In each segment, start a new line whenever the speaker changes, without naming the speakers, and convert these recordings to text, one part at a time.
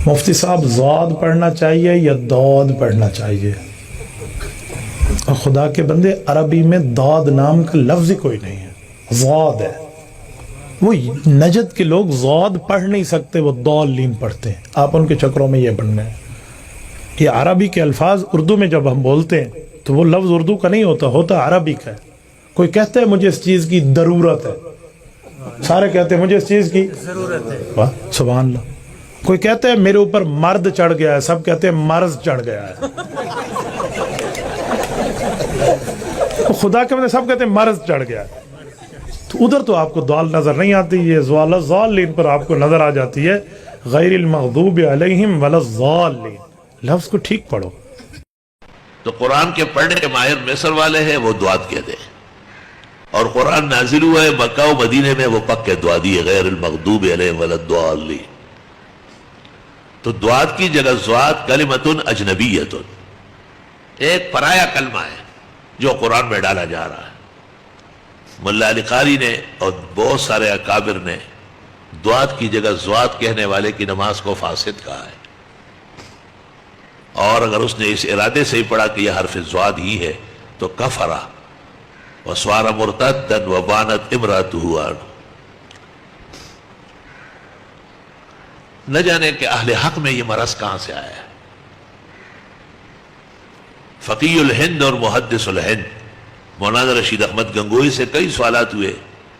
مفتی صاحب ضاد پڑھنا چاہیے یا داد پڑھنا چاہیے؟ اور خدا کے بندے عربی میں داد نام کا لفظ ہی کوئی نہیں ہے، ضاد ہے۔ وہ نجد کے لوگ ضاد پڑھ نہیں سکتے، وہ ضالین پڑھتے ہیں، آپ ان کے چکروں میں یہ پڑھنا ہے۔ یہ عربی کے الفاظ اردو میں جب ہم بولتے ہیں تو وہ لفظ اردو کا نہیں ہوتا عربی کا ہے۔ کوئی کہتا ہے مجھے اس چیز کی ضرورت ہے، سارے کہتے ہیں مجھے اس چیز کی ضرورت ہے، واہ سبحان اللہ۔ کوئی کہتا ہے میرے اوپر مرد چڑھ گیا ہے، سب کہتے ہیں مرض چڑھ گیا ہے۔ خدا کے بندے سب کہتے ہیں مرض چڑھ گیا ہے، تو ادھر تو آپ کو دال نظر نہیں آتی، یہ ضالین پر آپ کو نظر آ جاتی ہے، غیر المغضوب علیہم ولا الضالین۔ لفظ کو ٹھیک پڑھو۔
تو قرآن کے پڑھنے کے ماہر مصر والے ہیں، وہ دعات کہتے ہیں، اور قرآن نازل ہوا ہے مکہ و مدینے میں، وہ پکے دعادی ہے، غیر المغضوب علیہم ولا الضالین۔ تو دعات کی جگہ زوات کلمۃ اجنبیۃ، ایک پرایا کلمہ ہے جو قرآن میں ڈالا جا رہا ہے۔ ملا علی قاری نے اور بہت سارے اکابر نے دعات کی جگہ زوات کہنے والے کی نماز کو فاسد کہا ہے، اور اگر اس نے اس ارادے سے ہی پڑھا کہ یہ حرف زواد ہی ہے تو کفرا وصار مرتدا وبانت امرأتہ عنہ۔ نہ جانے کہ اہل حق میں یہ مرض کہاں سے آیا ہے۔ فقی الہند اور محدث الہند مولانا رشید احمد گنگوئی سے کئی سوالات ہوئے،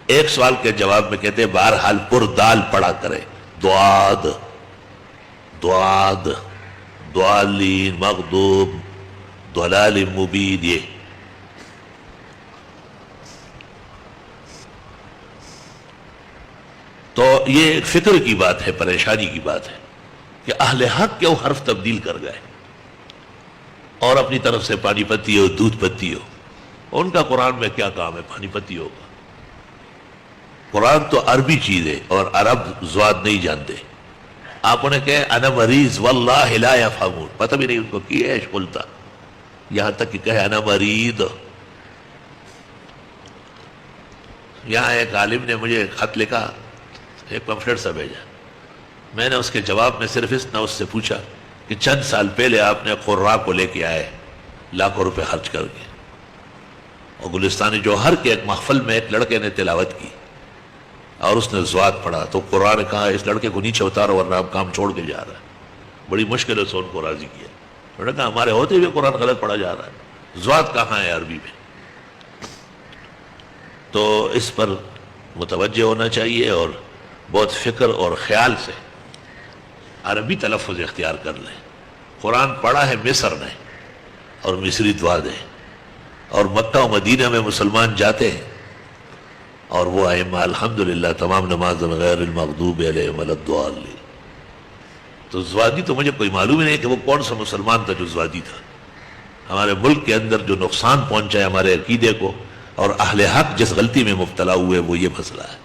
ایک سوال کے جواب میں کہتے ہیں بہرحال پر دال پڑھا کرے، دعاد دعاد ضالین مغضوب ضلال مبین۔ یہ تو یہ فکر کی بات ہے، پریشانی کی بات ہے کہ اہل حق کیوں حرف تبدیل کر گئے، اور اپنی طرف سے پانی پتی ہو دودھ پتی ہو، ان کا قرآن میں کیا کام ہے پانی پتی ہوگا؟ قرآن تو عربی چیز ہے اور عرب زواد نہیں جانتے۔ آپ انہیں کہے انا مریض واللہ لا یفہمون، پتہ بھی نہیں ان کو کی ایش قلتا، یہاں تک کہ کہے انا مریض۔ یہاں ایک عالم نے مجھے خط لکھا، ایک پمفلٹ سا بھیجا، میں نے اس کے جواب میں صرف اس سے پوچھا کہ چند سال پہلے آپ نے قراء کو لے کے آئے لاکھوں روپے خرچ کر کے، اور گلستان جوہر کے ایک محفل میں ایک لڑکے نے تلاوت کی اور اس نے زواد پڑھا، تو قرآن نے کہا اس لڑکے کو نیچے اتارو ورنہ آپ کام چھوڑ کے جا رہا ہے۔ بڑی مشکل سے ان کو راضی کیا، انہوں نے کہا ہمارے ہوتے ہوئے قرآن غلط پڑھا جا رہا ہے، زواد کہاں ہے عربی میں؟ تو اس پر متوجہ ہونا چاہیے اور بہت فکر اور خیال سے عربی تلفظ اختیار کر لیں۔ قرآن پڑھا ہے مصر نے اور مصری دعا دیں، اور مکہ و مدینہ میں مسلمان جاتے ہیں اور وہ ائمہ الحمدللہ تمام نماز غیر المغضوب علیہم ولا الضالین۔ تو زوادی تو مجھے کوئی معلوم ہی نہیں کہ وہ کون سا مسلمان تھا جو زوادی تھا۔ ہمارے ملک کے اندر جو نقصان پہنچا ہے ہمارے عقیدے کو، اور اہل حق جس غلطی میں مبتلا ہوئے وہ یہ مسئلہ ہے۔